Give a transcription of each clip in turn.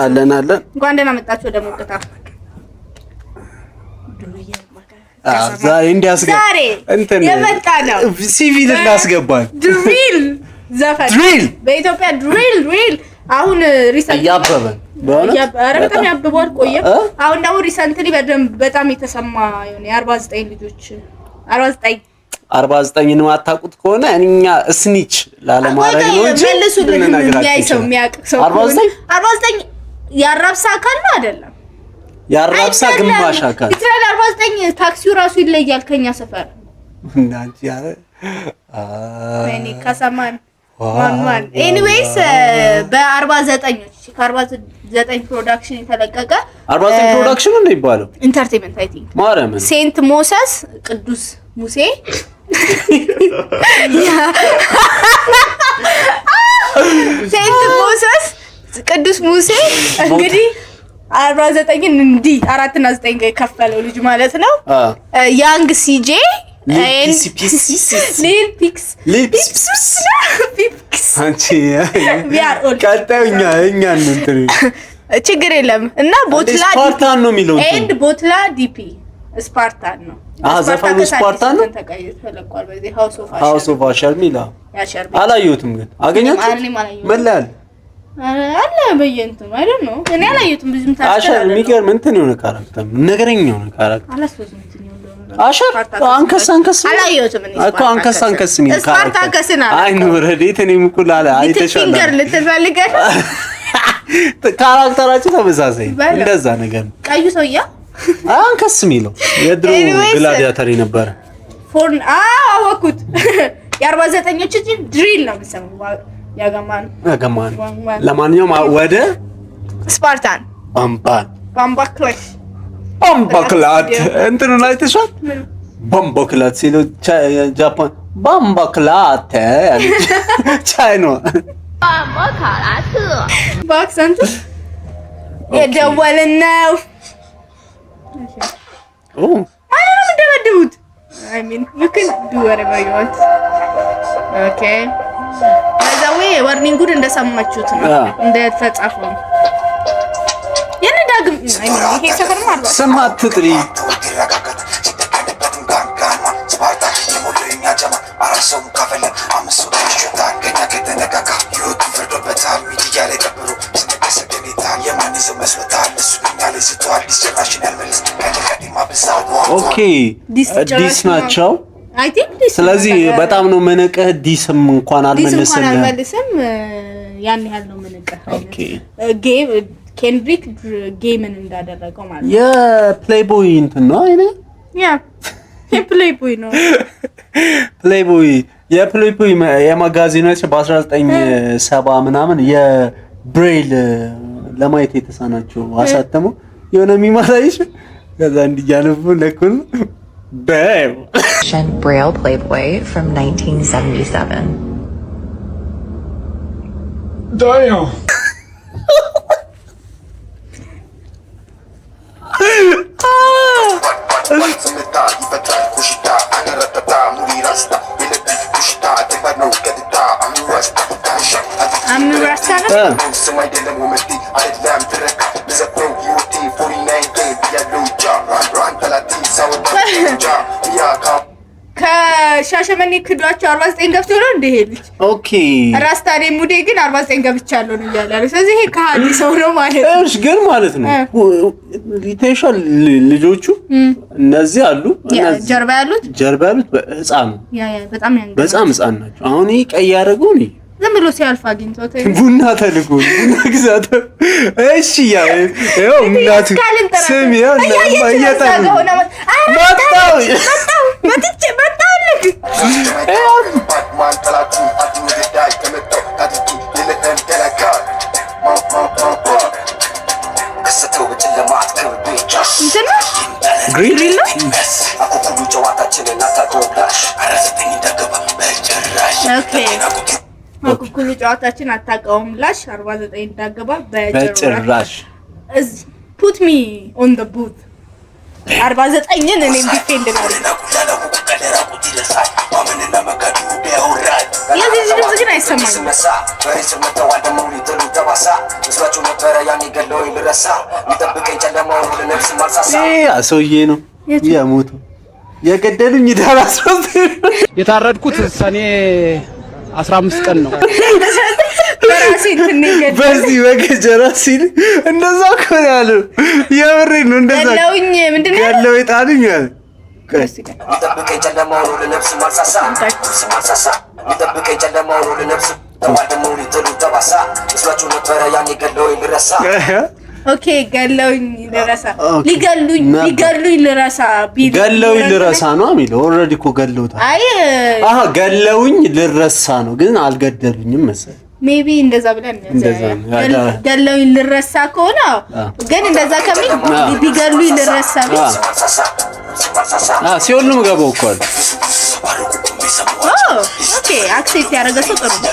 አለን እንኳን ደህና መጣችሁ ወደ ሞቅታ ዛሬ እንዲያስገባ እንትን የመጣ ነው ሲቪል እናስገባል ድሪል ዘፈን ድሪል በኢትዮጵያ ድሪል አሁን ሪሰንት ያበበን በጣም ያበበዋል ቆየ አሁን ደግሞ ሪሰንትሊ በጣም የተሰማ የሆነ 49 ልጆች 49 ነው አታውቁት ከሆነ እኛ ስኒች ላለማረግ ነው እንጂ የሚያውቅ ሰው 49 ያራብሳ አካል ነው አይደለም ያራብሳ ግማሽ አካል ይትራል 49 ታክሲው ራሱ ይለያል ከኛ ሰፈር እናንቺ ያረ እኔ ከሰማን ማን ኤኒዌይስ በ49ኞች ከ49 ፕሮዳክሽን የተለቀቀ 49 ፕሮዳክሽን ነው ይባላል ኢንተርቴይንመንት አይ ቲንክ ማርያም ሴንት ሞሰስ ቅዱስ ሙሴ ሴንት ሞሰስ ቅዱስ ሙሴ እንግዲህ 49ን እንዲ 4 እና 9 ጋር የከፈለው ልጅ ማለት ነው ያንግ ሲጄ ሊል ፒክስ አንቺ ቀጣዩኛ እኛን እንትን ችግር የለም እና ቦትላ ስፓርታን ነው የሚለው ኤንድ ቦትላ ዲፒ ስፓርታን ነው ዘፈኑ ስፓርታን ነው ተቀይሮ ተለቋል በዚህ ሃውስ ኦፍ አሸር ሚላ አላየሁትም ግን አገኛችሁት መላል አለ በየንቱ አይ ዶንት ኖ እኔ አላየሁትም ብዙም ታስቀር አሸር የሚገርም እንትን የሆነ ካራክተር ነገረኛ የሆነ ካራክተር አላስወዝም አሸር አንከስ አላየሁትም እኔ እኮ አንከስ ሚል ካራክተር አይ ነው ረዲት እኔም እኮ ላለ አይተሻል ፊንገር ልትፈልገን ካራክተራችሁ ተመሳሳይ እንደዛ ነገር ቀዩ ሰውያ አንከስ ሚለው የድሮ ግላዲያተር ነበር ፎርን አወኩት የ49ኞች ድሪል ነው የሚሰማው ያጋማን ለማንኛውም ወደ ስፓርታን ባምባክላት እንትኑን አይተሻል ባምባክላት ሲሉ ጃፓን ባምባክላት ያለች ቻይና ባምባክላት በአክሰንቱ የደወልን ነው ማንንም እንደበድቡት I mean you can do whatever you want okay ለዛው ዋርኒንጉን እንደሰማችሁት ነው እንደተጻፈው የነዳግም አይ ሚን ይሄ ሰፈር ማለት ስም አትጥሪ ኦኬ ዲስ ናቸው አይ ቲንክ ስለዚህ በጣም ነው መነቀህ ዲስም እንኳን አልመለሰም ያን ያህል ነው መነቀህ ኦኬ ጌም ኬንድሪክ ጌምን እንዳደረገው ማለት የፕሌይቦይ እንትን ነው አይነ ያ የፕሌይቦይ ነው ፕሌይቦይ የፕሌይቦይ የማጋዚኖች በ1970 ምናምን የብሬል ለማየት የተሳናቸው አሳተሙ የሆነ የሚማሳይሽ ከዛ እንዲያነቡ ለኩል Braille Playboy from 1977. Damn. ከሻሸመኔ ክዷቸው 49 ገብቶ ነው እንደ ሄልች ኦኬ ራስታኔ ሙዴ ግን 49 ገብቻለሁ ነው ይላል ስለዚህ ይሄ ከሃዲ ሰው ነው ማለት ነው እሺ ግን ማለት ነው ሊቴሻል ልጆቹ እነዚህ አሉ ጀርባ ያሉት ህፃን ነው ያ በጣም ህፃን ናቸው አሁን ይሄ ቀይ ያደረገው ነው ዝም ብሎ ሲያልፍ አግኝቶት ቡና ተልኮ ቡና ግዛት እሺ ያው እናት ስም ያው ለማየታው መጣው ግሪን ኦኬ ማኩኩሉ ጨዋታችን አታውቀውም ላሽ 49 እንዳገባ በጭራሽ put me on the booth 49ን እኔም ዲፌንድ ነው የዚህ ድምፅ ግን አይሰማኝም። ሰውዬ ነው የሞተው የገደሉኝ ዳር 13 የታረድኩት ሰኔ 15 ቀን ነው። በዚህ በገጀራ ሲል እንደዛ እኮ ያለው የምሬን ነው። እንደዛ ገለውኝ ምንድን ነው ያለው የጣልኝ ያለ ኦኬ ገለውኝ ልረሳ ሊገሉኝ ልረሳ ገለውኝ ልረሳ ነው የሚለው ኦልሬዲ እኮ ገለውታል። አይ ገለውኝ ልረሳ ነው ግን አልገደሉኝም መሰለኝ። ሜቢ እንደዛ ብለን ገለውኝ ልረሳ ከሆነ ግን እንደዛ ከሚል ቢገሉኝ ልረሳ ሲሆን ነው የምገባው እኮ አለ። ኦኬ አክሴፕት ያደረገ ሰው ጥሩ ነው።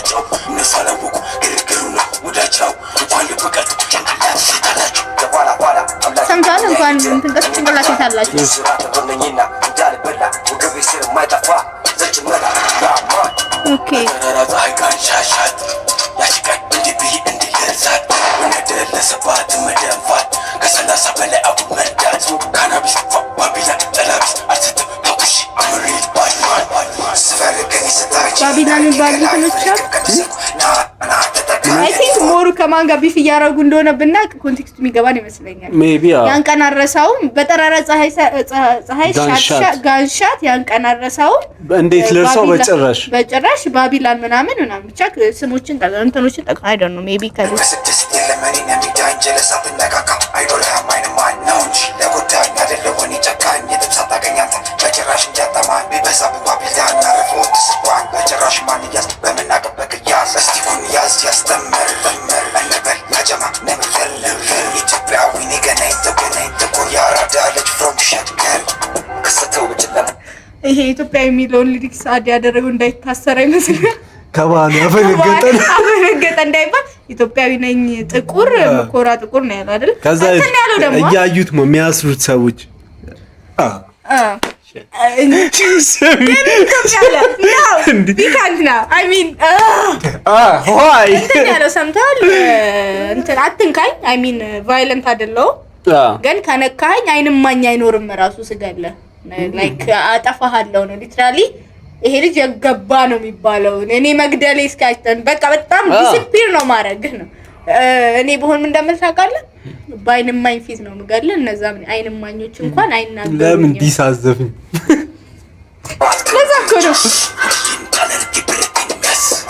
ሰምተዋል። እንኳን እንትን ጭንቅላት የታላችሁ ኦኬ ባቢላን አይ ቲንክ ሞሩ ከማን ጋር ቢፍ እያደረጉ እንደሆነ ብናቅ ኮንቴክስቱ የሚገባን ይመስለኛል። ያን ቀን አረሳውም በጠራራ ፀሐይ ጋንሻት ያን ቀን አረሳውም እንዴት ልርሳው በጭራሽ ባቢላን ምናምን ብቻ ስሞችን እንትኖችን ጠቅሞ አይ ዶንት ኖ ሜቢ ከሉ ይሄ ኢትዮጵያ የሚለውን ሊሪክስ አድ ያደረገው እንዳይታሰር አይመስልም። ከባለ አፈነገጠ እንዳይባል ኢትዮጵያዊ ነኝ ጥቁር ኮራ ጥቁር ነው ያለው አይደል? ከዛ እያዩት ነው የሚያስሩት ሰዎች አትንካኝ አይ ሚን ቫይለንት አይደለሁም ግን ከነካኝ አይንም ማኝ አይኖርም ራሱ ስገለ ላይክ አጠፋሃለሁ ነው ሊትራሊ ይሄ ልጅ የገባ ነው የሚባለው እኔ መግደሌ እስካይተን በቃ በጣም ዲሲፕሊን ነው ማረግህ ነው እኔ በሆንም እንደምታውቃለህ ባይንም ማኝ ፊት ነው ምገለ እነዛ ምን አይንም ማኞች እንኳን አይናገሩኝ ለምን ዲሳዘፍኝ ለዛ እኮ ነው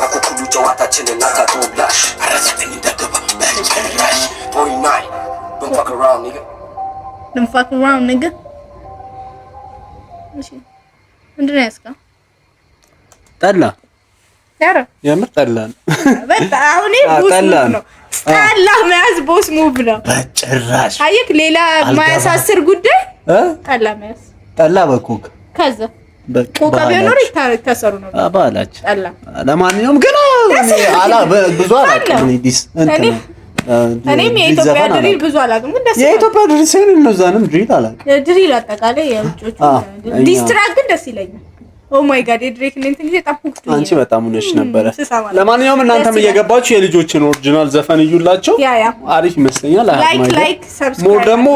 አኩኩሉ ጨዋታችንን አታቶብላሽ አራዘኝ እንደገባ በጭራሽ ቦይ ናይ don't fuck around nigga እሺ ምንድን ነው ያስቀው ጠላ ያረ የምር ጠላ በቃ አሁን ነው ጠላ መያዝ ቦስ ሙቭ ነው በጭራሽ አየክ ሌላ ማያሳስር ጉዳይ ጠላ በኮክ ከዛ በኮካ ቢኖር ይታሰሩ ነው አባላች ጠላ ለማንኛውም ግን ብዙ አላውቅም እኔም የኢትዮጵያ ድሪል ብዙ አላውቅም ግን ደስ የኢትዮጵያ ድሪል ሲሆን እነዛንም ድሪል አላውቅም ድሪል አጠቃላይ የውጮቹ ዲስትራክት ግን ደስ ይለኛል ኦ ማይ ጋድ የድሬክ እንትን ጊዜ ጣፍኩት አንቺ በጣም ሆነሽ ነበር ለማንኛውም እናንተም እየገባችሁ የልጆችን ኦሪጂናል ዘፈን ይዩላቸው አሪፍ ይመስለኛል ላይክ ሰብስክራይብ ሞር ደግሞ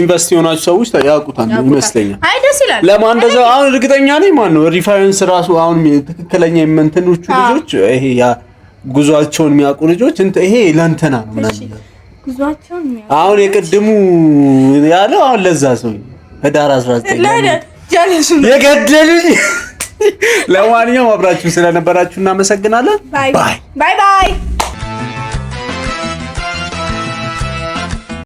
ኢንቨስት የሆናችሁ ሰዎች ያውቁታል ይመስለኛል አይ ደስ ይላል ለማን እንደዛ አሁን እርግጠኛ ነኝ ማን ነው ሪፈረንስ ራሱ አሁን ትክክለኛ የምንተኖቹ ልጆች ይሄ ያ ጉዟቸውን የሚያውቁ ልጆች ይሄ ለእንትና ነው ምናምን ጉዟቸውን አሁን የቅድሙ ያለው አሁን ለዛ ሰው ህዳር 19 የገደሉኝ ለማንኛውም አብራችሁ ስለነበራችሁ እናመሰግናለን ባይ ባይ